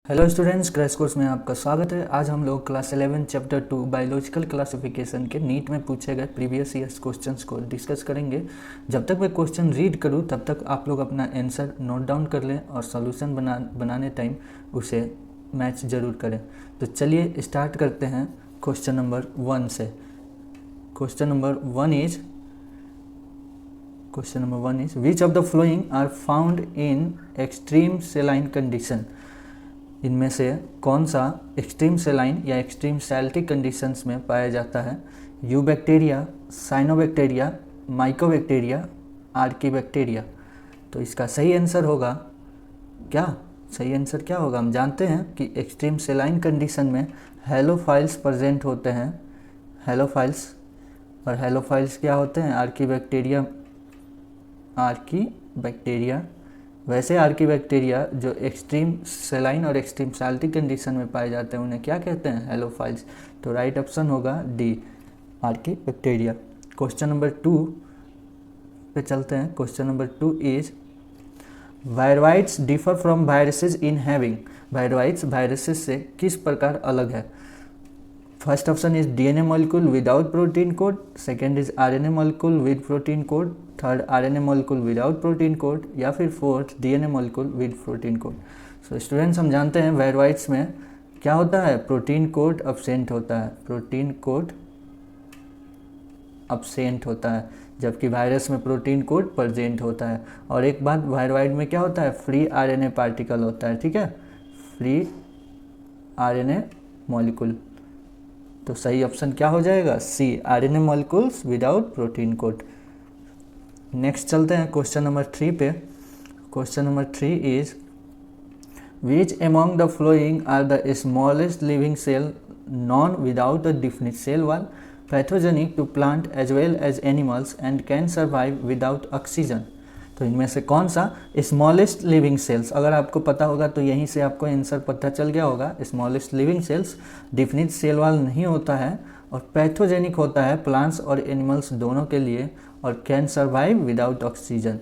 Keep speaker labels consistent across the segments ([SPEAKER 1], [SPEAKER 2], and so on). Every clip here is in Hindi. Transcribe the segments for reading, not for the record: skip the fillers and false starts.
[SPEAKER 1] हेलो स्टूडेंट्स, क्रैश कोर्स में आपका स्वागत है। आज हम लोग क्लास 11 चैप्टर 2 बायोलॉजिकल क्लासिफिकेशन के नीट में पूछे गए प्रीवियस ईयर्स क्वेश्चंस को डिस्कस करेंगे। जब तक मैं क्वेश्चन रीड करूं तब तक आप लोग अपना आंसर नोट डाउन कर लें और सॉल्यूशन बनाने टाइम उसे मैच ज़रूर करें। तो चलिए स्टार्ट करते हैं क्वेश्चन नंबर 1 से। Question number one is which of the following are found in extreme saline condition. इनमें से कौन सा एक्सट्रीम सेलाइन या एक्सट्रीम सैल्टिक कंडीशंस में पाया जाता है? Eubacteria, cyanobacteria, mycobacteria, archaebacteria. तो इसका सही आंसर होगा सही आंसर क्या होगा? हम जानते हैं कि एक्सट्रीम सेलाइन कंडीशन में हेलोफाइल्स प्रेजेंट होते हैं। हेलोफाइल्स क्या होते हैं? आर्कीबैक्टीरिया। वैसे आर्कीबैक्टीरिया जो एक्सट्रीम सेलाइन और एक्सट्रीम सैल्टिक कंडीशन में पाए जाते हैं उन्हें क्या कहते हैं? हेलोफाइल्स। तो राइट ऑप्शन होगा डी, आर्कीबैक्टीरिया। क्वेश्चन नंबर 2 पे चलते हैं। Question number 2 is viroids differ from viruses in having. Viroids viruses से किस प्रकार अलग है? First option is DNA molecule without protein coat, second is RNA molecule with protein coat, third RNA molecule without protein coat, या फिर fourth DNA molecule with protein coat. So students, हम जानते हैं वायरवाइट्स में क्या होता है? प्रोटीन कोड अब्सेंट होता है। प्रोटीन कोड अब्सेंट होता है, जबकि वायरस में प्रोटीन कोड प्रेजेंट होता है। और एक बात, वायरवाइट में क्या होता है? फ्री आरएनए पार्टिकल होता है। ठीक है, फ्री आरएनए मॉलिक्यूल। तो सही ऑप्शन क्या हो जाएगा? C, RNA molecules without protein coat. Next चलते हैं क्वेश्चन नंबर 3 पे। Question number 3 is which among the following are the smallest living cell known without a definite cell wall, pathogenic to plant as well as animals and can survive without oxygen. तो इनमें से कौन सा स्मॉलेस्ट लिविंग सेल्स, अगर आपको पता होगा तो यहीं से आपको आंसर पता चल गया होगा। Smallest living cells definite cell wall नहीं होता है और पैथोजेनिक होता है प्लांट्स और एनिमल्स दोनों के लिए, और can survive without oxygen.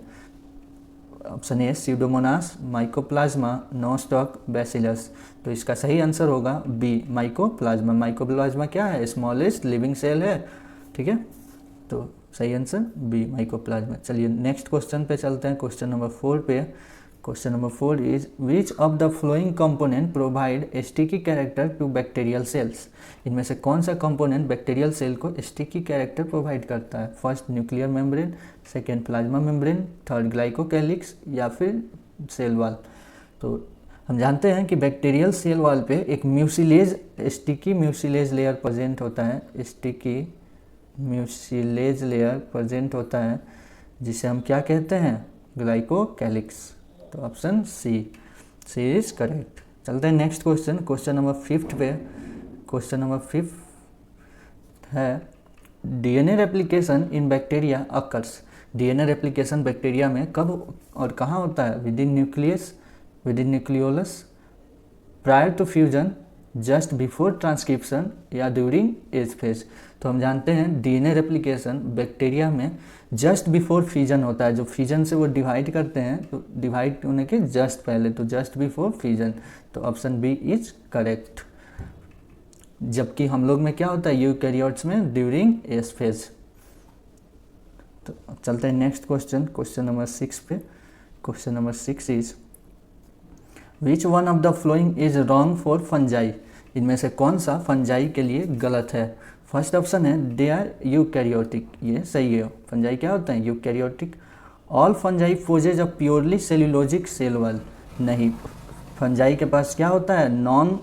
[SPEAKER 1] Option A Pseudomonas, mycoplasma, Nostoc, bacillus. तो इसका सही आंसर होगा बी, माइकोप्लाज्मा। माइकोप्लाज्मा क्या है? स्मॉलेस्ट लिविंग सेल है। ठीक है, तो सही आंसर बी, माइकोप्लाज्मा। चलिए नेक्स्ट क्वेश्चन पे चलते हैं। क्वेश्चन नंबर 4 पे। Question number 4 is which of the following component provide sticky character to bacterial cells. इनमें से कौन सा कंपोनेंट बैक्टीरियल सेल को स्टिकी कैरेक्टर प्रोवाइड करता है? First nuclear membrane, second plasma membrane, third glycocalyx, या फिर सेल वॉल। तो हम जानते हैं कि बैक्टीरियल सेल वॉल पे एक mucilage, sticky mucilage layer present होता है। स्टिकी म्यूसिलेज लेयर प्रेजेंट होता है जिसे हम क्या कहते हैं? ग्लाइकोकैलिक्स। तो ऑप्शन सी इज करेक्ट। चलते हैं नेक्स्ट क्वेश्चन। क्वेश्चन नंबर 5 पे। क्वेश्चन नंबर 5 है DNA replication in bacteria occurs. DNA replication bacteria में कब और कहाँ होता है? Within nucleolus, prior to fusion, just before transcription, या ड्यूरिंग एज फेज। तो हम जानते हैं डीएनए रेप्लिकेशन बैक्टीरिया में जस्ट बिफोर फ्यूजन होता है। जो फ्यूजन से वो डिवाइड करते हैं, तो डिवाइड होने के जस्ट पहले, तो जस्ट बिफोर फ्यूजन। तो ऑप्शन बी इज करेक्ट। जबकि हम लोग में क्या होता है? यूकैरियोट्स में ड्यूरिंग एज फेज। तो चलते हैं नेक्स्ट क्वेश्चन। क्वेश्चन नंबर 6 पे। Question number 6 is which one of the following is wrong for fungi. इनमें से कौन सा फंजाई के लिए गलत है? फर्स्ट ऑप्शन है दे आर यूकैरियोटिक, ये सही है। फंजाई क्या होता है? Eukaryotic. All fungi possess a purely cellulosic cell wall. नहीं, फंजाई के पास क्या होता है? नॉन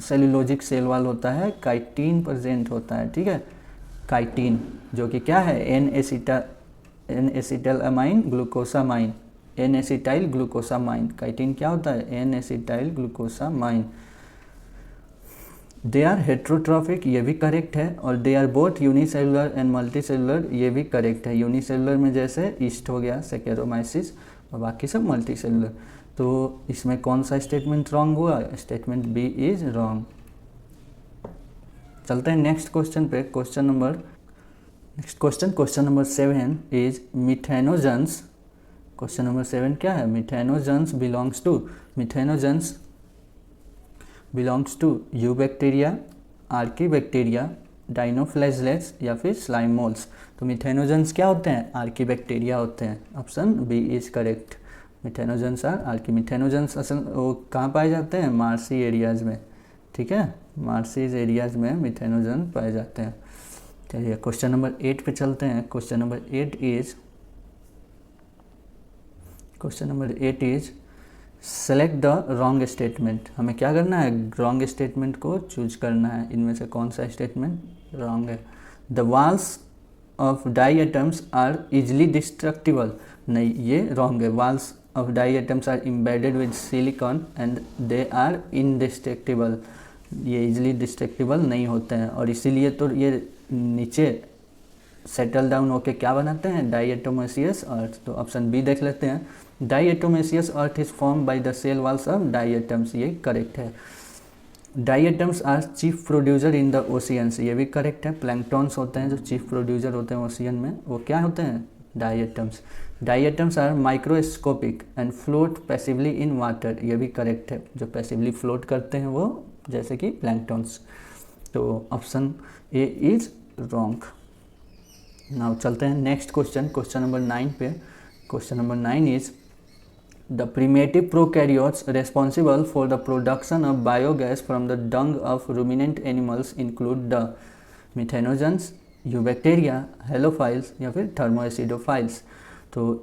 [SPEAKER 1] सेल्यूलोजिक सेल वॉल होता है। काइटिन प्रेजेंट होता है। ठीक है, काइटिन जो कि क्या है? N acetyl amine glucosamine, N acetyl glucosamine. Chitin क्या होता है? N acetyl glucosamine. They are heterotrophic, ये भी करेक्ट है। और they are both unicellular and multicellular, ये भी करेक्ट है। यूनिसेलुलर में जैसे ईस्ट हो गया, सेकेरोमाइसिस, और बाकी सब मल्टीसेलुलर। तो इसमें कौन सा स्टेटमेंट रॉन्ग हुआ? Statement B is wrong. चलते हैं नेक्स्ट क्वेश्चन पे। Question number 7 is methanogens. Question number 7 क्या है? Methanogens belongs to. Methanogens belongs to eubacteria, archaebacteria, dinoflagellates या फिर स्लाइम मोल्स। तो मिथेनोजेंस क्या होते हैं? आर्की बैक्टीरिया होते हैं। Option B is correct. Methanogens are archae. Methanogens असल वो कहाँ पाए जाते हैं? मार्सी एरियाज़ में, ठीक है, मार्सीज एरियाज़ में मिथेनोजन पाए जाते हैं। चलिए क्वेश्चन नंबर 8 पे चलते हैं। Question number 8 is select the wrong statement. हमें क्या करना है? रॉन्ग स्टेटमेंट को चूज करना है। इनमें से कौन सा स्टेटमेंट रॉन्ग है? The walls of diatoms are easily destructible. नहीं, ये रॉन्ग है। Walls of diatoms are embedded with silicon and they are indestructible. ये इजली डिस्ट्रक्टिबल नहीं होते हैं और इसीलिए तो ये नीचे सेटल डाउन होके क्या बनाते हैं? डाइएटोमेसियस अर्थ। तो ऑप्शन बी देख लेते हैं। Diatomaceous earth is form by the cell walls of diatoms, ये करेक्ट है। Diatoms are chief producer in the oceans, ये भी करेक्ट है। प्लैंकटॉन्स होते हैं जो चीफ प्रोड्यूसर होते हैं ओशियन में, वो क्या होते हैं? Diatoms. Diatoms are microscopic and float passively in water, ये भी करेक्ट है। जो पैसिवली फ्लोट करते हैं वो जैसे कि प्लैंकटॉन्स। तो option A is wrong. Now चलते हैं नेक्स्ट क्वेश्चन, क्वेश्चन नंबर 9 पे। Question number 9 is the primitive prokaryotes responsible for the production of biogas from the Dang of ruminant animals include the methanogens, eubacteria, halophiles या फिर थर्मोएसिडोफाइल्स। तो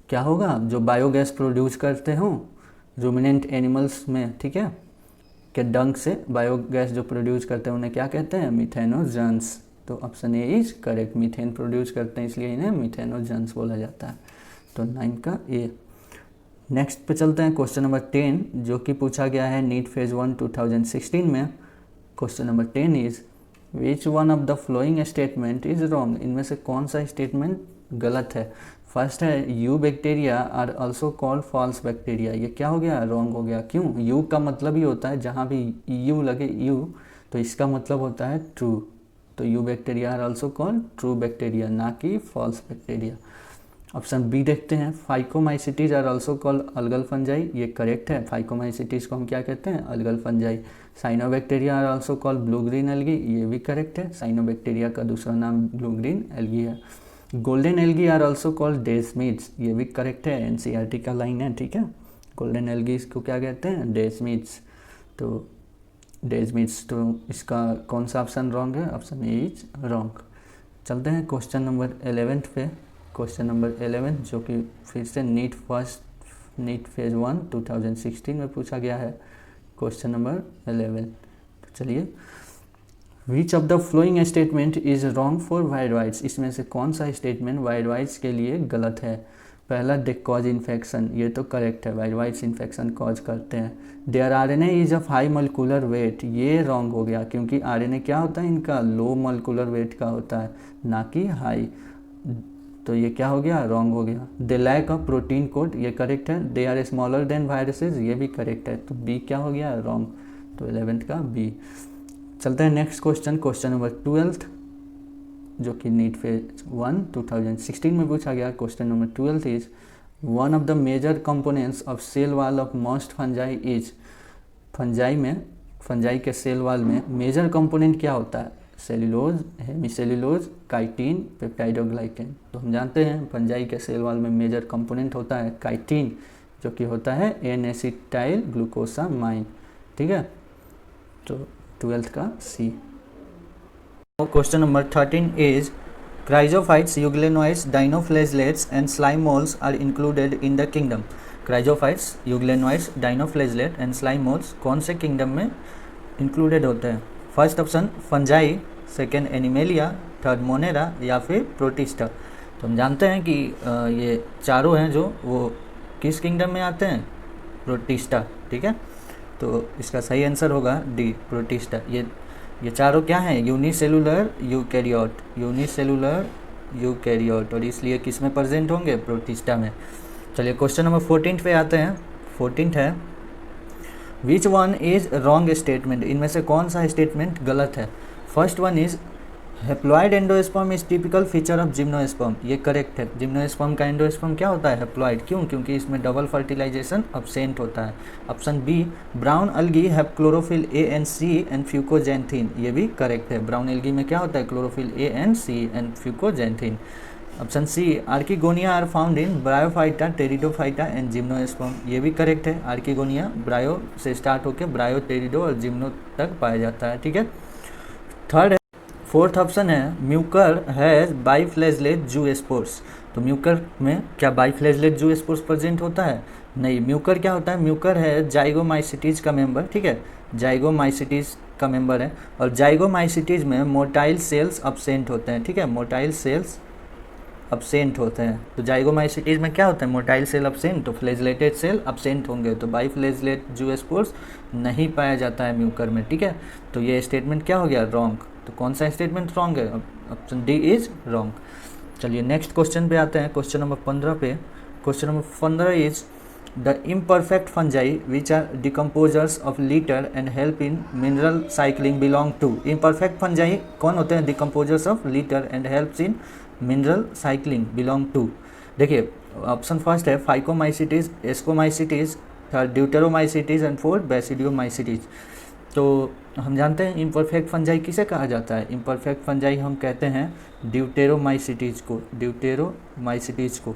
[SPEAKER 1] क्या होगा? जो बायोगैस प्रोड्यूस करते हों रूमिनेंट एनिमल्स में, ठीक है, के डंग से बायोगैस जो प्रोड्यूस करते हैं उन्हें क्या कहते हैं? मिथेनोजेंस। तो option A is correct. Methane produce करते हैं इसलिए इन्हें मिथेनोजेंस बोला जाता है। तो 9 का ए। नेक्स्ट पे चलते हैं क्वेश्चन नंबर 10 जो कि पूछा गया है नीट फेज 1 2016 में। Question number 10 is which one of the following statement is wrong. इनमें से कौन सा स्टेटमेंट गलत है? फर्स्ट है eubacteria are also called false bacteria. ये क्या हो गया? रॉन्ग हो गया। क्यों? यू का मतलब ही होता है, जहाँ भी यू लगे यू तो इसका मतलब होता है ट्रू। तो eubacteria are also called true bacteria, ना कि फॉल्स बैक्टीरिया। ऑप्शन बी देखते हैं। Phycomycetes are also called algal fungi, ये करेक्ट है। फाइकोमाइसिटीज को हम क्या कहते हैं? Algal fungi. Cyanobacteria are also called blue green algae, ये भी करेक्ट है। साइनोबैक्टीरिया का दूसरा नाम ब्लू ग्रीन एल्गी है। Golden algae are also called desmids, ये भी करेक्ट है। एनसीईआरटी का लाइन है, ठीक है। गोल्डन एल्गी इसको क्या कहते हैं? डेस्मिड्स। तो डेस्मिड्स, तो इसका कौन सा ऑप्शन रॉन्ग है? Option A is wrong. चलते हैं क्वेश्चन नंबर 11 पे। क्वेश्चन नंबर 11 जो कि फिर से नीट फेज 1 2016 में पूछा गया है। Question number 11। तो चलिए, which of the following statement is wrong for viroids. इसमें से कौन सा स्टेटमेंट वायरवाइड्स के लिए गलत है? पहला, दे कॉज इन्फेक्शन, ये तो करेक्ट है। वायरवाइड्स इन्फेक्शन कॉज करते हैं। Their RNA is of high molecular weight, ये रॉन्ग हो गया क्योंकि आरएनए क्या होता है? इनका लो मॉलिक्यूलर वेट का होता है, ना कि हाई। तो ये क्या हो गया? रॉन्ग हो गया। They lack of protein code, ये करेक्ट है। They are smaller than viruses, ये भी करेक्ट है। तो बी क्या हो गया? रॉन्ग। तो 11th का बी। चलते हैं नेक्स्ट क्वेश्चन, क्वेश्चन नंबर 12 जो कि नीट फेज 1 2016 में पूछा गया। Question number 12 is one of the major components of cell wall of most fungi is. Fungi के सेल वॉल में मेजर कंपोनेंट क्या होता है? Cellulose, hemicellulose, chitin, peptidoglycan. तो हम जानते हैं फंजाई के सेल वॉल में मेजर कंपोनेंट होता है काइटिन, जो कि होता है एन एसिटाइल ग्लूकोसामाइन, ठीक है। तो 12th का C. Question number 13 is chrysophytes, euglenoids, dinoflagellates and slime moulds are included in the kingdom. Chrysophytes, euglenoids, dinoflagellate and slime moulds कौन से किंगडम में इंक्लूडेड होते हैं? First option fungi, second animalia, third monera या फिर प्रोटिस्टा। तो हम जानते हैं कि ये चारों हैं जो वो किस किंगडम में आते हैं? प्रोटिस्टा, ठीक है। तो इसका सही आंसर होगा डी, प्रोटिस्टा। ये चारों क्या हैं? यूनिसेलुलर यूकैरियोट, और इसलिए किस में प्रेजेंट होंगे? प्रोटिस्टा में। चलिए क्वेश्चन नंबर 14 पे आते हैं। 14 है which one is wrong statement. इनमें से कौन सा स्टेटमेंट गलत है? First one is haploid endosperm is typical feature of gymnosperm, ये करेक्ट है। जिम्नोस्पर्म का एंडोस्पर्म क्या होता है? हेप्लॉइड। क्यों? क्योंकि इसमें डबल फर्टिलाइजेशन अब्सेंट होता है। Option B, brown algae have chlorophyll A and C and fucoxanthin, ये भी करेक्ट है। ब्राउन एल्गी में क्या होता है? Chlorophyll A and C and fucoxanthin. Option C, archegonia are found in bryophyta, pteridophyta and gymnosperm, ये भी करेक्ट है। आर्किगोनिया ब्रायो से स्टार्ट होकर ब्रायो, टेरिडो और जिम्नो तक पाया जाता है, ठीक है। थर्ड है, फोर्थ ऑप्शन है, म्यूकर हैज बाइफ्लैजलेट जू स्पोर्स, तो म्यूकर में क्या बाइफ्लैजलेट जू स्पोर्स प्रेजेंट होता है? नहीं। म्यूकर क्या होता है? म्यूकर है जाइगोमाइसिटीज का मेंबर, ठीक है, जाइगोमाइसिटीज का मेंबर है, और जाइगोमाइसिटीज में मोटाइल सेल्स अब्सेंट होते हैं, ठीक है, मोटाइल सेल्स अब्सेंट होते हैं। तो जाइगोमाइसिटीज में क्या होता है? मोटाइल सेल अब्सेंट, तो फ्लेजलेटेड सेल अब्सेंट होंगे, तो बाइफ्लेजलेट जूस्पोर्स नहीं पाया जाता है म्यूकर में, ठीक है। तो ये स्टेटमेंट क्या हो गया? रॉन्ग। तो कौन सा स्टेटमेंट रॉन्ग है? Option D is wrong. चलिए नेक्स्ट क्वेश्चन पे आते हैं, क्वेश्चन नंबर 15 पे। Question number 15 is the imperfect fungi which are decomposers of litter and help in mineral cycling belong to. Imperfect fungi कौन होते हैं? Decomposers of litter and helps in mineral cycling belong to. देखिए ऑप्शन फर्स्ट है phycomycetes, ascomycetes, third deuteromycetes and fourth basidiomycetes. तो हम जानते हैं इम्परफेक्ट फंजाई किसे कहा जाता है? इम्परफेक्ट फंजाई हम कहते हैं ड्यूटेरोमाइसिटीज को, ड्यूटेरोमाइसिटीज को।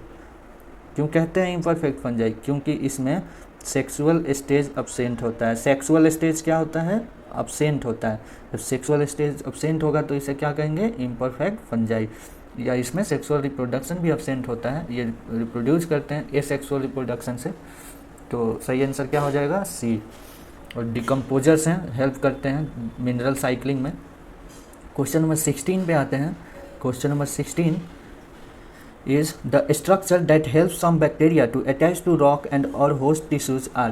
[SPEAKER 1] क्यों कहते हैं इम्परफेक्ट फंजाई? क्योंकि इसमें सेक्सुअल स्टेज अब्सेंट होता है। सेक्सुअल स्टेज क्या होता है? अब्सेंट होता है। जब सेक्सुअल स्टेज अब्सेंट होगा तो इसे क्या कहेंगे? Imperfect fungi. या इसमें सेक्सुअल रिप्रोडक्शन भी अब्सेंट होता है, ये रिप्रोड्यूस करते हैं एसेक्सुअल रिप्रोडक्शन से। तो सही आंसर क्या हो जाएगा? सी। और डिकम्पोजर्स हैं, हेल्प करते हैं मिनरल साइक्लिंग में। क्वेश्चन नंबर 16 पे आते हैं। Question number 16 is the structure that helps some bacteria to attach to rock and or host tissues are।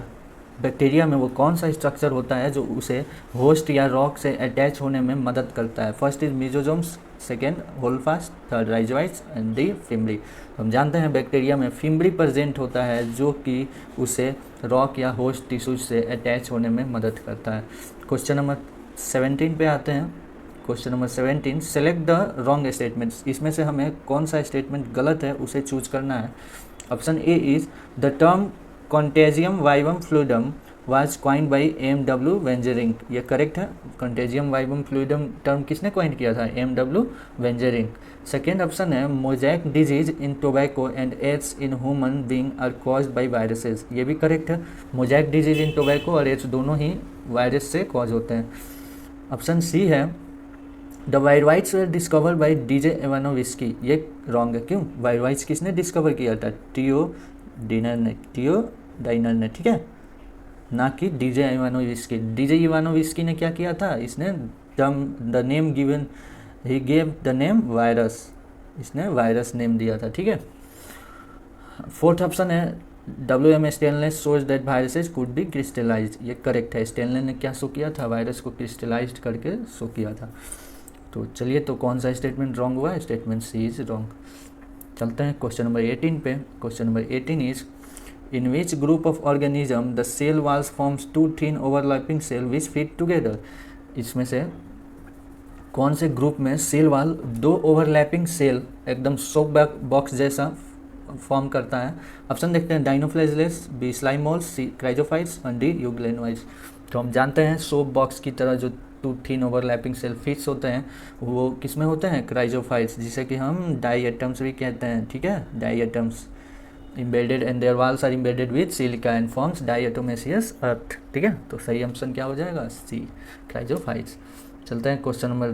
[SPEAKER 1] Bacteria में वो कौन सा स्ट्रक्चर होता है जो उसे होस्ट या रॉक से अटैच होने में मदद करता है? First is mesosomes, second holdfast, third rhizoids and D fimbriae. हम जानते हैं बैक्टीरिया में फिम्बरी प्रेजेंट होता है जो कि उसे रॉक या होस्ट टिश्यूज से अटैच होने में मदद करता है। क्वेश्चन नंबर 17 पे आते हैं। Question number 17, select the wrong statements. इसमें से हमें कौन सा स्टेटमेंट गलत है उसे चूज करना है। Option A is the term contagium vivum fluidum was coined by M W. Beijerinck, ये करेक्ट है। कॉन्टेजियम वाइवम फ्लूइडम टर्म किसने क्वाइंड किया था? एम.डब्ल्यू. वेंजरिंग। सेकेंड ऑप्शन है mosaic disease in tobacco and AIDS in human being are caused by viruses, ये भी करेक्ट है। मोजैक डिजीज इन टोबैको और एड्स दोनों ही वायरस से कॉज होते हैं। ऑप्शन सी है the viroids were discover by D J Ivanowsky, ये रॉन्ग है। क्यों? वायरवाइट्स किसने डिस्कवर किया था? टियो डाइनर ने, ठीक है, ना कि डीजे इवानोविस्की। डीजे इवानोविस्की ने क्या किया था? इसने the name given, he gave the name virus, इसने वायरस नेम दिया था, ठीक है। फोर्थ ऑप्शन है WM Stanley shows that viruses could be crystallised, ये करेक्ट है। स्टेनले ने क्या शो किया था? वायरस को क्रिस्टलाइज्ड करके शो किया था। तो चलिए, तो कौन सा स्टेटमेंट रॉन्ग हुआ? Statement C is wrong. चलते हैं क्वेश्चन नंबर 18 पे। Question number 18 is in which group of organism the cell walls forms two thin overlapping cell which fit together. इसमें से कौन से ग्रुप में सेल वॉल दो ओवरलैपिंग सेल एकदम सोप बॉक्स जैसा फॉर्म करता है? ऑप्शन देखते हैं, dinoflagellates, B slime molds, C chrysophytes और डी यूग्लेनोइड्स। तो हम जानते हैं सोप बॉक्स की तरह जो two thin overlapping cell fits होते हैं वो किस में होते हैं? क्राइजोफाइट्स, जिसे कि हम डाइएटम्स भी कहते हैं, ठीक है, diatoms. embedded and their walls are embedded with silica and forms diatomaceous earth, ठीक है। तो सही ऑप्शन क्या हो जाएगा? C, chrysophytes. चलते हैं क्वेश्चन नंबर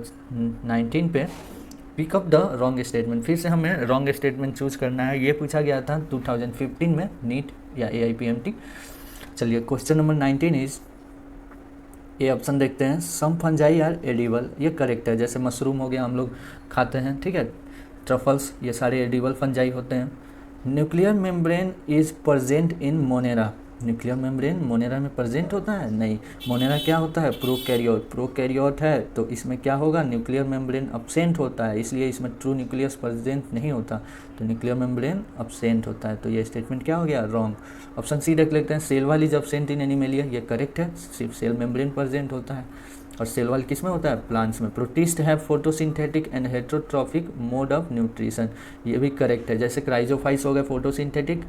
[SPEAKER 1] 19 पे। Pick up the wrong statement, फिर से हमें रॉन्ग स्टेटमेंट चूज करना है। ये पूछा गया था 2015 में नीट या AIPMT। चलिए क्वेश्चन नंबर 19 इज, ये ऑप्शन देखते हैं, सम फंजाई आर एडिबल, ये करेक्ट है। जैसे मशरूम हो गया, हम लोग खाते हैं, ठीक है, ट्रफल्स, ये सारे एडिबल फंजाई होते हैं। Nuclear membrane is present in Monera, nuclear membrane Monera में प्रेजेंट होता है? नहीं। मोनेरा क्या होता है? प्रोकैरियोट, प्रोकैरियोट है तो इसमें क्या होगा? न्यूक्लियर मेम्ब्रेन अब्सेंट होता है, इसलिए इसमें ट्रू न्यूक्लियस प्रेजेंट नहीं होता, तो न्यूक्लियर मेम्ब्रेन अब्सेंट होता है। तो ये स्टेटमेंट क्या हो गया? रॉन्ग। ऑप्शन सी देख लेते हैं, cell wall is absent in Animalia, ये करेक्ट है, सिर्फ सेल मेम्ब्रेन प्रेजेंट होता है। और सेल वॉल किस में होता है? प्लांट्स में। Protist have photosynthetic and heterotrophic mode of nutrition, ये भी करेक्ट है। जैसे क्राइजोफाइट्स हो गए फोटोसिंथेटिक,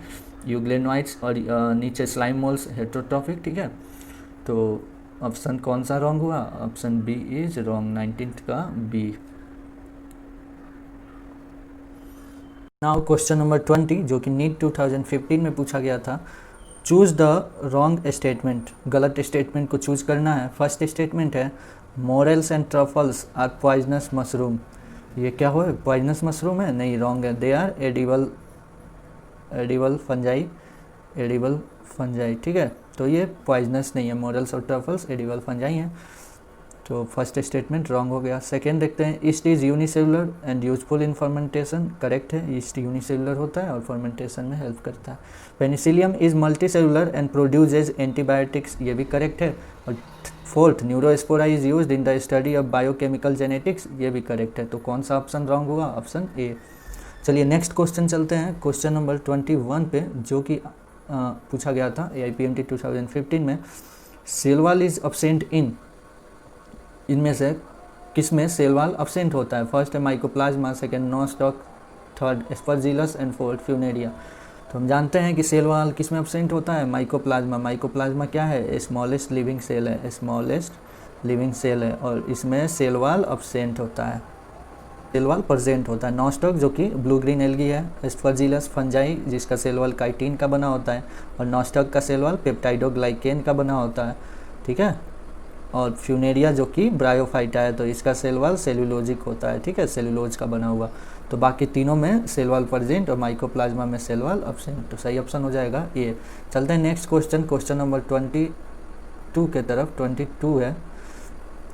[SPEAKER 1] यूग्लेनोइड्स और नीचे स्लाइम मोल्स हेटेरोट्रॉफिक, ठीक है। तो ऑप्शन कौन सा रॉन्ग हुआ? Option B is wrong, 19th का बी। नाउ क्वेश्चन नंबर 20 जो कि नीट 2015 में पूछा गया था। चूज द रॉन्ग स्टेटमेंट, गलत स्टेटमेंट को चूज करना है। फर्स्ट स्टेटमेंट है morels and truffles are poisonous mushroom, ये क्या हो? पॉइजनस मशरूम है? नहीं, रॉन्ग है। They are edible fungi, edible fungi, ठीक है। तो ये पॉइजनस नहीं है, मोरेल्स और ट्रफल्स एडिबल फंजाई हैं। तो फर्स्ट स्टेटमेंट रॉन्ग हो गया। सेकेंड देखते हैं, east is unicellular and useful in fermentation, correct है। ईस्ट यूनिसेलुलर होता है और फर्मेंटेशन में हेल्प करता है। Penicillium is multicellular and produces antibiotics, ये भी करेक्ट है। और fourth, Neurospora is used in the study of biochemical genetics, ये भी करेक्ट है। तो कौन सा ऑप्शन रॉन्ग हुआ? Option A. चलिए नेक्स्ट क्वेश्चन चलते हैं, क्वेश्चन नंबर 21 पे, जो कि पूछा गया था AIPMT 2015 में। सेल वॉल इज अब्सेंट इनमें से किस में सेल वॉल अब्सेंट होता है? फर्स्ट है mycoplasma, second Nostoc, third Aspergillus and fourth Funaria. तो हम जानते हैं कि सेल वॉल किस में अब्सेंट होता है? माइकोप्लाज्मा। माइकोप्लाज्मा क्या है? स्मॉलेस्ट लिविंग सेल है, स्मॉलेस्ट लिविंग सेल है, और इसमें सेल वॉल अब्सेंट होता है, सेल वॉल प्रेजेंट होता है। नोस्टॉक जो कि ब्लू ग्रीन एल्गी है, एस्परजिलस फंजाई जिसका सेल वॉल काइटिन का बना होता है, और नोस्टॉक का सेल वॉल पेप्टाइडोग्लाइकेन का बना होता है, ठीक है। और फ्यूनेरिया जो कि ब्रायोफाइटा है, तो इसका सेल वॉल सेलुलोजिक होता है, ठीक है, सेलुलोज का बना हुआ। तो बाकी तीनों में सेल वॉल प्रेजेंट और माइकोप्लाज्मा में सेल वॉल अब्सेंट, तो सही ऑप्शन हो जाएगा ये। चलते हैं नेक्स्ट क्वेश्चन, क्वेश्चन नंबर 22 के तरफ। 22 है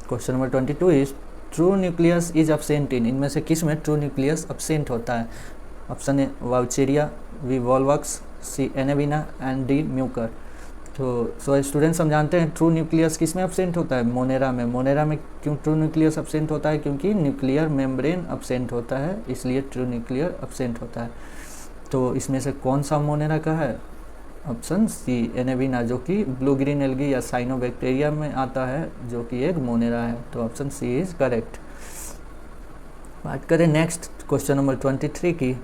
[SPEAKER 1] question number 22 is true nucleus is absent in, इनमें से किस में ट्रू न्यूक्लियस अब्सेंट होता है? Option A Vaucheria, B Volvox, C एनेविना एंड डी म्यूकर। तो स्टूडेंट्स हम जानते हैं ट्रू न्यूक्लियस किस में अब्सेंट होता है? मोनेरा में। मोनेरा में क्यों ट्रू न्यूक्लियस अब्सेंट होता है? क्योंकि न्यूक्लियर मेम्ब्रेन अब्सेंट होता है, इसलिए ट्रू न्यूक्लियर अब्सेंट होता है। तो इसमें से कौन सा मोनेरा का है? ऑप्शन सी एनेविना, जो कि ब्लू ग्रीन एल्गी या साइनोबैक्टीरिया में आता है, जो कि एक मोनेरा है। तो ऑप्शन सी इज करेक्ट। बात करें नेक्स्ट क्वेश्चन नंबर 23 की।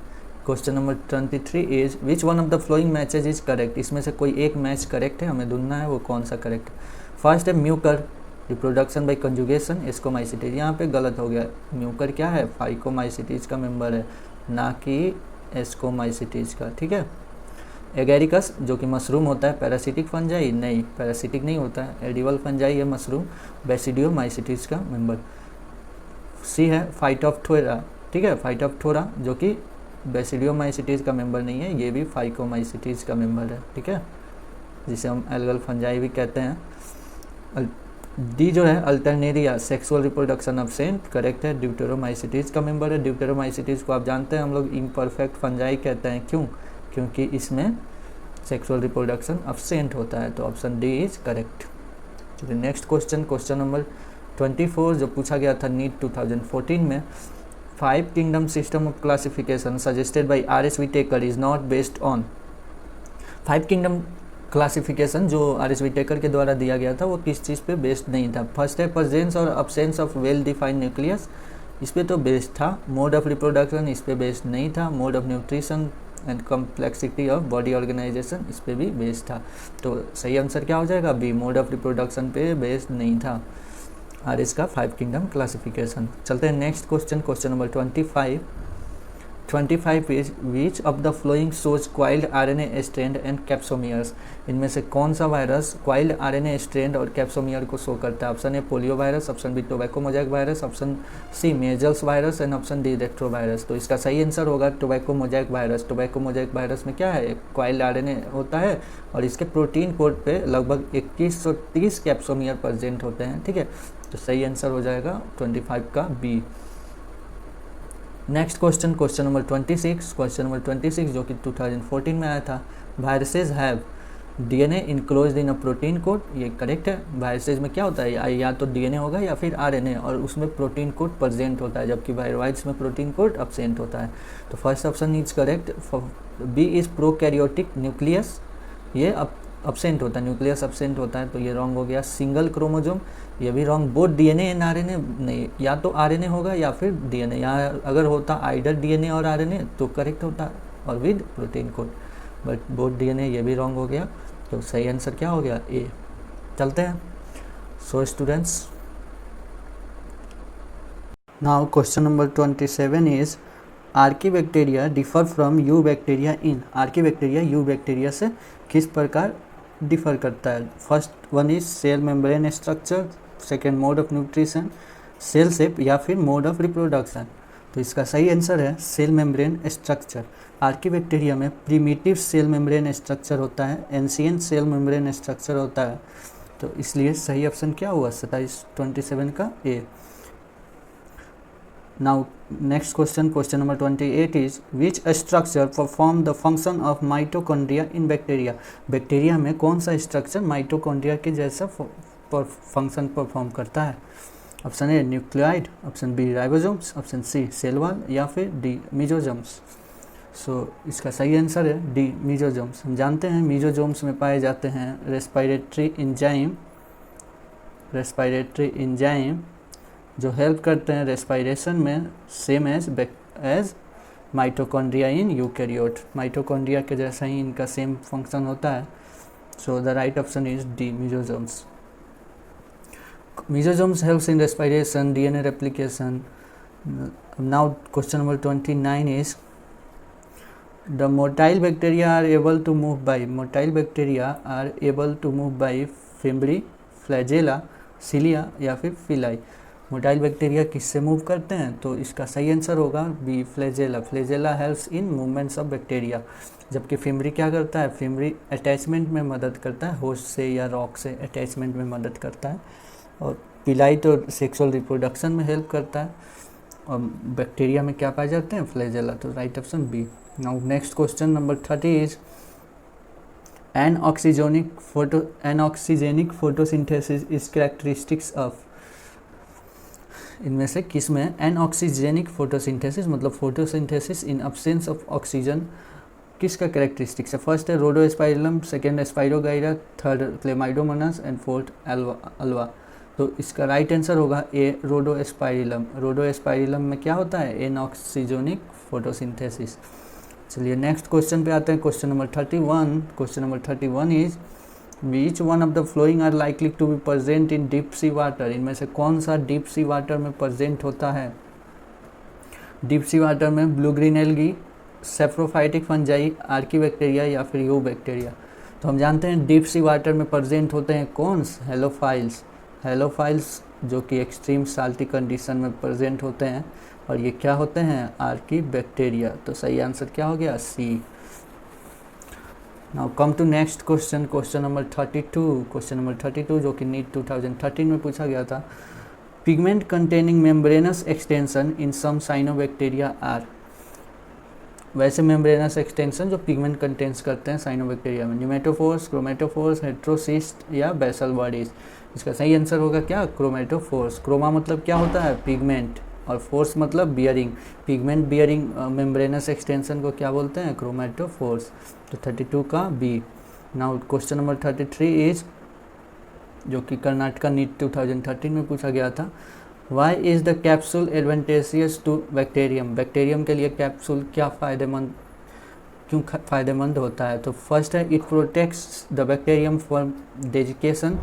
[SPEAKER 1] Question number 23 is which one of the flowing matches is correct, इसमें से कोई एक मैच करेक्ट है, हमें ढूंढना है वो कौन सा करेक्ट। फर्स्ट है Mucor, reproduction by conjugation ascomycetes, यहाँ पे गलत हो गया। म्यूकर क्या है? फाइकोमाइसिटीज का मेंबर है, ना कि एस्कोमाइसिटीज का, ठीक है। एगेरिकस जो कि मशरूम होता है, पैरासिटिक फंजाई, नहीं पैरासिटिक नहीं होता है, एडिबल फंजाई है मशरूम, बेसिडियोमाइसिटीज का मेंबर। सी है फाइटोप्थोरा, ठीक है, फाइटोप्थोरा जो कि बेसिडियोमाइसिटीज का मेंबर नहीं है, ये भी फाइकोमाइसिटीज का मेंबर है, ठीक है, जिसे हम एल्गल फंजाई भी कहते हैं। डी जो है Alternaria, sexual reproduction absent, correct है, ड्यूटेरोमाइसिटीज का मेंबर है। ड्यूटेरोमाइसिटीज को आप जानते हैं हम लोग इम्परफेक्ट फंजाई कहते हैं, क्यों? क्योंकि इसमें सेक्सुअल रिप्रोडक्शन अब्सेंट होता है। तो ऑप्शन डी इज करेक्ट। चलिए नेक्स्ट क्वेश्चन, क्वेश्चन नंबर 24 जो पूछा गया था नीट 2014 में। 5 kingdom system of classification suggested by RS Whittaker is not based on. 5 kingdom classification जो RS Whittaker के द्वारा दिया गया था वो किस चीज़ पे बेस्ड नहीं था? फर्स्ट है प्रेजेंस और absence of well defined nucleus, इस पर तो बेस्ड था। मोड ऑफ रिप्रोडक्शन इस पे बेस्ड नहीं था। Mode of nutrition and complexity of body organization इस पे भी बेस्ड था। तो सही आंसर क्या हो जाएगा? बी, मोड ऑफ रिप्रोडक्शन पे बेस्ड नहीं था RS का 5 किंगडम क्लासिफिकेशन। चलते हैं next question, question number 25 is which of the following shows coiled RNA strand and capsomeres, इनमें से कौन सा वायरस क्वाइल्ड RNA स्ट्रैंड और कैप्सोमियर को शो करता है? Option A polio virus, option B tobacco mosaic virus, option C measles virus and option D retro virus. तो इसका सही आंसर होगा tobacco mosaic virus. Tobacco mosaic virus में क्या है? क्वाइल्ड RNA होता है और इसके प्रोटीन कोड पे लगभग 2130 कैप्सोमियर प्रेजेंट होते हैं, ठीक है। तो सही आंसर हो जाएगा 25 का B. Next question, question number 26 जो कि 2014 में आया था। Viruses have DNA enclosed in a protein code, ये करेक्ट है। वायरसेज में क्या होता है? या तो DNA होगा या फिर RNA, और उसमें प्रोटीन कोड प्रेजेंट होता है, जबकि वायरवाइड्स में प्रोटीन कोड अब्सेंट होता है। तो first option is correct. B is prokaryotic nucleus, ये अब्सेंट होता है, न्यूक्लियस अब्सेंट होता है, तो ये रॉन्ग हो गया। सिंगल क्रोमोजोम, ये भी wrong. Both DNA and RNA, नहीं, या तो आरएनए होगा या फिर डीएनए। यहाँ अगर होता आइडर डीएनए और आरएनए तो करेक्ट होता, और with protein code, but both DNA, ये भी रॉन्ग हो गया। तो सही आंसर क्या हो गया? ए। चलते हैं। So students, now question number 27 is archaebacteria differ from eubacteria in. Archaebacteria eubacteria से किस प्रकार डिफर करता है? First one is cell membrane structure, second mode of nutrition, cell shape, या फिर मोड ऑफ रिप्रोडक्शन। तो इसका सही आंसर है सेल मेम्ब्रेन स्ट्रक्चर। आर्कीबैक्टीरिया में प्रिमिटिव सेल मेम्ब्रेन स्ट्रक्चर होता है, एंशिएंट सेल मेम्ब्रेन स्ट्रक्चर होता है। तो इसलिए सही ऑप्शन क्या हुआ? 27 का ए। Now next question, question number 28 is which structure perform the function of mitochondria in bacteria? Bacteria में कौन सा स्ट्रक्चर माइटोकॉन्ड्रिया के जैसा फंक्शन परफॉर्म करता है? Option A nucleoid, option B ribosomes, option C cell wall, या फिर डी मीजोजोम्स। सो इसका सही आंसर है डी मीजोजोम्स। हम जानते हैं मीजोजोम्स में पाए जाते हैं रेस्पिरेटरी एंजाइम जो हेल्प करते हैं रेस्पिरेशन में, same as mitochondria in eukaryote. Mitochondria के जैसा ही इनका सेम फंक्शन होता है। So the right option is D mesosomes. Mesosomes helps in respiration, DNA replication. Now question number 29 is the motile bacteria are able to move by. Motile bacteria are able to move by fimbriae, flagella, cilia, या फिर फिलाई। मोटाइल बैक्टीरिया किससे मूव करते हैं? तो इसका सही आंसर होगा B flagella. Flagella helps in movements of bacteria, जबकि फिम्बरी क्या करता है? फिम्बरी अटैचमेंट में मदद करता है, होस्ट से या रॉक से अटैचमेंट में मदद करता है, और पिलाई तो सेक्सुअल रिप्रोडक्शन में हेल्प करता है। और बैक्टीरिया में क्या पाए जाते हैं? फ्लैजेला। तो right option B. Now next question number 30 is anoxygenic photosynthesis is characteristics of. इनमें से किस में एनऑक्सीजेनिक फोटोसिंथेसिस, मतलब photosynthesis in absence of oxygen, किसका कैरेक्टरिस्टिक्स है? फर्स्ट है Rhodospirillum, second Spirogyra, third Chlamydomonas, and fourth Ulva. तो इसका राइट आंसर होगा ए रोडोस्पाइरिलम। रोडोस्पाइरिलम में क्या होता है? एनऑक्सीजोनिक फोटोसिंथेसिस। चलिए नेक्स्ट क्वेश्चन पे आते हैं, question number 31। Question number 31 is Which one of the following are likely to be present in deep sea water? इनमें से कौन सा डीप सी वाटर में प्रेजेंट होता है? डीप सी वाटर में blue green algae, saprophytic fungi, archaebacteria, या फिर यू बैक्टीरिया। तो हम जानते हैं डीप सी वाटर में प्रेजेंट होते हैं कौन? हेलोफाइल्स। हेलोफाइल्स जो कि एक्सट्रीम साल्टी कंडीशन में प्रेजेंट होते हैं, और ये क्या होते हैं? आर्कीबैक्टीरिया। तो सही आंसर क्या हो गया? C. Now come to next question, question number 32। Question number 32 जो कि नीट 2013 में पूछा गया था। Pigment containing membranous extension in some cyanobacteria are. वैसे मेम्ब्रेनस एक्सटेंशन जो पिगमेंट कंटेंस करते हैं साइनोबैक्टीरिया में, न्यूमेटोफोर्स, क्रोमेटोफोर्स, हेट्रोसिस्ट, या बेसल बॉडीज। इसका सही आंसर होगा क्या? क्रोमेटोफोर्स। क्रोमा मतलब क्या होता है? पिगमेंट, और फोर्स मतलब bearing. Pigment bearing membranous extension को क्या बोलते हैं? क्रोमेटोफोर्स। तो 32 का B. Now question number 33 is जो कि कर्नाटका नीट 2013 में पूछा गया था। Why is the capsule advantageous to bacterium. Bacterium के लिए कैप्सूल क्या क्यों फ़ायदेमंद होता है? तो फर्स्ट है it protects the bacterium from desiccation,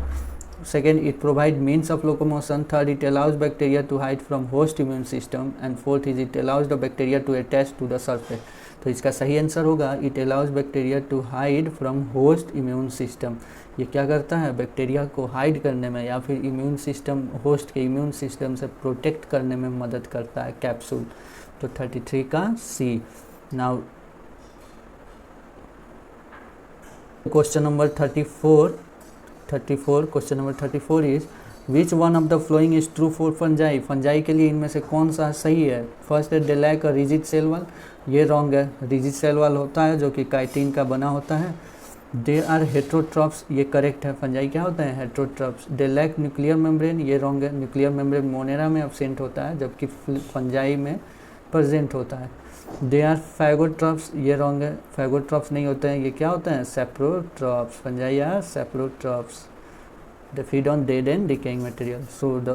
[SPEAKER 1] second it provide means of locomotion, third it allows bacteria to hide from host immune system, and fourth is it allows the bacteria to attach to the surface। तो इसका सही आंसर होगा it allows bacteria to hide from host immune system। ये क्या करता है? बैक्टीरिया को हाइड करने में, या फिर इम्यून सिस्टम, होस्ट के इम्यून सिस्टम से प्रोटेक्ट करने में मदद करता है कैप्सूल। तो 33 का C. Now question number 34। Question number 34 is which one of the following is true for fungi. Fungi के लिए इनमें से कौन सा सही है? फर्स्ट है they lack a rigid cell wall, ये रॉन्ग है। रिजिड सेल वॉल होता है जो कि काइटिन का बना होता है। दे आर हेट्रोट्रॉप्स, ये करेक्ट है। फंजाई क्या होता है? Heterotrophs. They lack nuclear membrane, ये रॉन्ग है। न्यूक्लियर मेम्ब्रेन मोनेरा में एब्सेंट होता है, जबकि फंजाई में प्रेजेंट होता है। दे आर फैगोट्रॉप्स, ये रॉन्ग है, फैगोट्रॉप्स नहीं होते हैं, ये क्या होते हैं, saprotrophs, fungi are saprotrophs, they feed on dead and decaying material, so the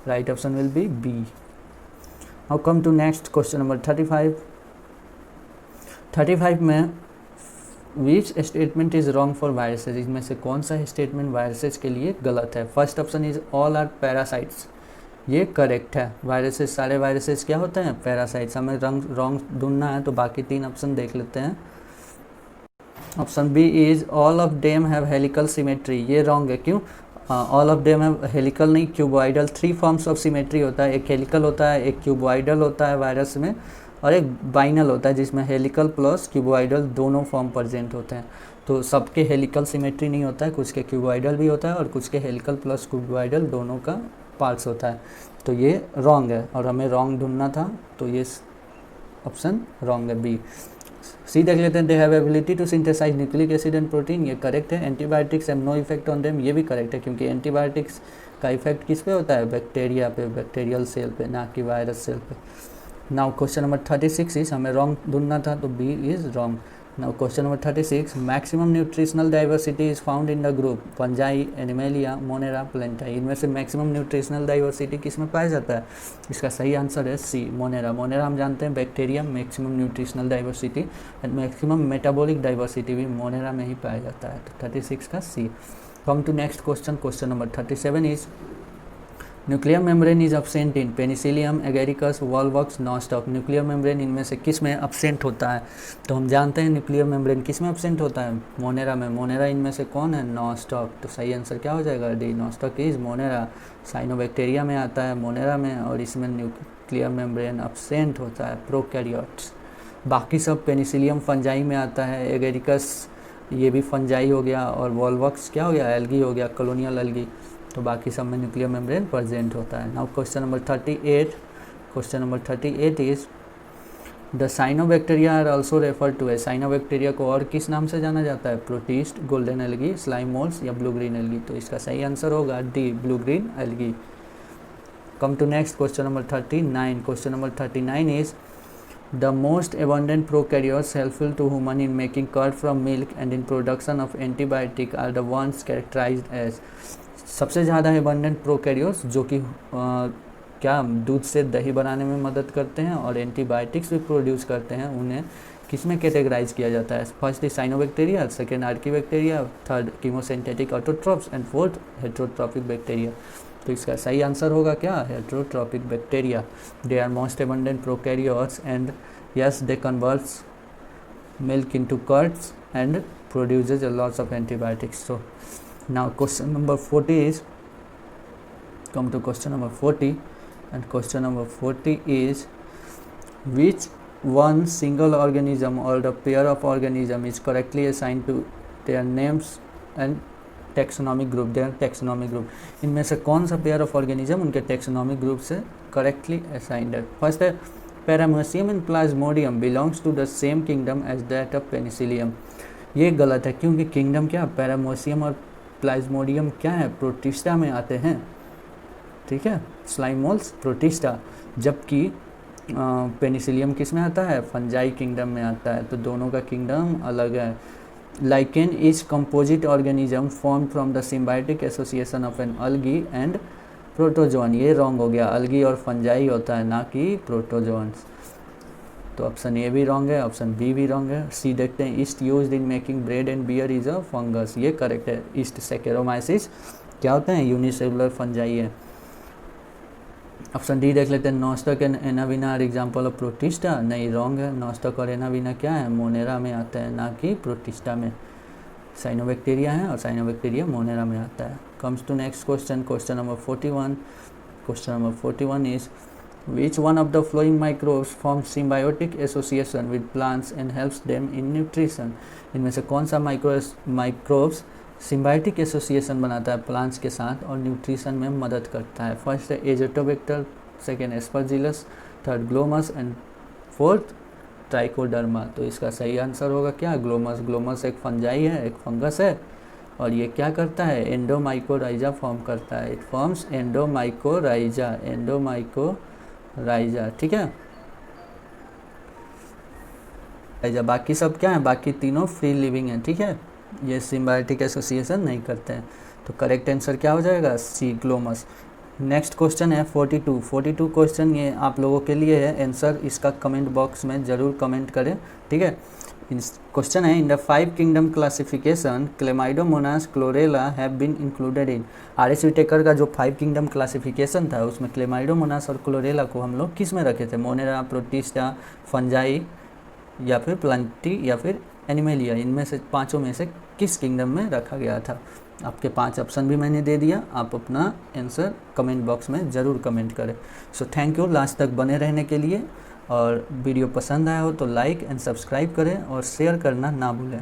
[SPEAKER 1] right option will be B. Now come to next question number 35 में which statement is wrong for viruses, इसमें से कौन सा स्टेटमेंट वायरसेस के लिए गलत है। First option is all are parasites, ये करेक्ट है, वायरसेस सारे वायरसेस क्या होते हैं, पैरासाइट्स। हमें रॉन्ग ढूंढना है तो बाकी 3 ऑप्शन देख लेते हैं। Option B is all of them have helical symmetry, ये रॉन्ग है, क्यों, all of them have helical नहीं, क्यूबॉइडल। 3 फॉर्म्स ऑफ सिमेट्री होता है, एक हेलिकल होता है, एक क्यूबॉइडल होता है वायरस में, और एक बाइनल होता है जिसमें हेलिकल प्लस क्यूबॉइडल दोनों फॉर्म प्रेजेंट होते हैं। तो सबके हेलिकल सिमेट्री नहीं होता है, कुछ के क्यूबॉइडल भी होता है और कुछ के हेलिकल प्लस क्यूबॉइडल दोनों का पार्ट्स होता है। तो ये रॉन्ग है और हमें रॉन्ग ढूंढना था, तो ये ऑप्शन रॉन्ग है, बी। सी देख लेते हैं, they have ability to synthesize nucleic acid and protein, ये करेक्ट है। Antibiotics have no effect on them, ये भी करेक्ट है, क्योंकि एंटीबायोटिक्स का इफेक्ट किस पे होता है, बैक्टीरिया पे, बैक्टीरियल सेल पे, ना कि वायरस सेल पे। नाउ क्वेश्चन नंबर 36 इज, हमें रॉन्ग ढूंढना था तो B is wrong. Now question number 36, maximum nutritional diversity is found in the group fungi, animalia, monera, plantae. इनमें से मैक्सिमम न्यूट्रिशनल डाइवर्सिटी किस में पाया जाता है, इसका सही आंसर है सी, मोनेरा। मोनेरा हम जानते हैं bacteria maximum nutritional diversity and maximum metabolic diversity भी मोनेरा में ही पाया जाता है, तो 36 का C. Come to next question, question number 37 is nuclear membrane is absent in Penicillium, Agaricus, Volvox, Nostoc. Nuclear membrane इनमें से किस में अब्सेंट होता है, तो हम जानते हैं न्यूक्लियर मेम्ब्रेन किस में अब्सेंट होता है, मोनेरा में। मोनेरा इनमें से कौन है, नॉस्टॉक, तो सही आंसर क्या हो जाएगा, D, nostoc is Monera. Cyanobacteria में आता है मोनेरा में, और इसमें न्यूक्लियर मेम्ब्रेन अब्सेंट होता है प्रोकैरियोट्स। बाकी सब पेनिसिलियम फंजाई में आता है, एगेरिकस ये भी फंजाई हो गया, और वॉलवॉक्स क्या हो गया, एल्गी हो गया, कॉलोनियल एल्गी। तो बाकी सब में न्यूक्लियर मेम्ब्रेन प्रेजेंट होता है। Now question number 38, question number 38 is the cyanobacteria are also refer to A, साइनोबैक्टीरिया को और किस नाम से जाना जाता है, protist, golden algae, slime molds या ब्लू ग्रीन एल्गी। तो इसका सही आंसर होगा D, blue green algae. Come to next question number 39, question number 39 is the most abundant prokaryotes helpful to human in making curd from milk and in production of antibiotic are the ones characterized as, सबसे ज़्यादा एबंडेंट प्रोकैरियोट्स जो कि क्या दूध से दही बनाने में मदद करते हैं और एंटीबायोटिक्स भी प्रोड्यूस करते हैं, उन्हें किस में कैटेगराइज किया जाता है, first is cyanobacteria, second archaebacteria, third chemosynthetic autotrophs and fourth heterotrophic bacteria. तो इसका सही आंसर होगा क्या, heterotrophic bacteria. They are most abundant prokaryotes and yes they converts milk into curds and produces a lots of antibiotics. So now question number 40 is, come to question number 40, and question number 40 is which one single organism or the pair of organism is correctly assigned to their names and taxonomic group, their taxonomic group. इनमें से कौन सा पेयर ऑफ ऑर्गेनिज्म उनके taxonomic ग्रुप से करेक्टली असाइंड है। फर्स्ट है Paramecium and Plasmodium belongs to the same kingdom as that of Penicillium, ये गलत है, क्योंकि किंगडम क्या, पैरामोसियम और प्लाज्मोडियम क्या है, प्रोटिस्टा में आते हैं, ठीक है, स्लाइम मोल्ड्स प्रोटिस्टा, जबकि पेनिसिलियम किस में आता है, फंजाई किंगडम में आता है, तो दोनों का किंगडम अलग है। Lichen is composite organism form from the symbiotic association of an algae and protozoan, ये रॉन्ग हो गया, अल्गी और फंजाई होता है, ना कि प्रोटोजोन्स। तो ऑप्शन ए भी रॉन्ग है, ऑप्शन बी भी रॉन्ग है। सी देखते हैं, yeast used in making bread and beer is a fungus, ये करेक्ट है। ईस्ट सैकेरोमाइसिस क्या होते हैं, यूनिसेलुलर फंजाई है। ऑप्शन डी देख लेते हैं, नॉस्टक एंड एनाविना आर एग्जाम्पल ऑफ प्रोटिस्टा, नहीं रॉन्ग है, नॉस्टक और एनाविना क्या है, मोनेरा में आता है, ना कि प्रोटिस्टा में। साइनोबैक्टीरिया है और साइनोबैक्टीरिया मोनेरा में आता है। Comes to next question, question number 41, question number 41 is which one of the following microbes forms symbiotic association with plants and helps them in nutrition, इनमें से कौन सा माइक्रोब्स सिम्बायोटिक एसोसिएशन बनाता है प्लांट्स के साथ और न्यूट्रिशन में मदद करता है। फर्स्ट है Azotobacter, second Aspergillus, third Glomus and fourth trichoderma. तो इसका सही आंसर होगा क्या, ग्लोमस। ग्लोमस एक फंजाई है, एक फंगस है, और ये क्या करता है, एंडोमाइकोराइजा फॉर्म करता है, इट फॉर्म्स एंडोमाइकोराइजा, एंडोमाइकोराइजा, ठीक है। जब बाकी सब क्या है, बाकी तीनों फ्री लिविंग हैं, ठीक है, ये सिम्बायोटिक एसोसिएशन नहीं करते हैं। तो करेक्ट आंसर क्या हो जाएगा, सी, ग्लोमस। नेक्स्ट क्वेश्चन है 42 क्वेश्चन ये आप लोगों के लिए है, आंसर इसका कमेंट बॉक्स में ज़रूर कमेंट करें, ठीक है। क्वेश्चन है, in the 5 kingdom classification Chlamydomonas Chlorella have been included in. RS. Whittaker का जो 5 किंगडम क्लासिफिकेशन था उसमें क्लेमाइडोमोनास और क्लोरेला को हम लोग किस में रखे थे, मोनेरा, प्रोटिस्टा, फंजाई या फिर प्लांटी या फिर एनिमेलिया, इनमें से पाँचों में से किस किंगडम में रखा गया था। आपके 5 ऑप्शन भी मैंने दे दिया, आप अपना आंसर कमेंट बॉक्स में ज़रूर कमेंट करें। सो थैंक यू लास्ट तक बने रहने के लिए, और वीडियो पसंद आया हो तो लाइक एंड सब्सक्राइब करें और शेयर करना ना भूलें।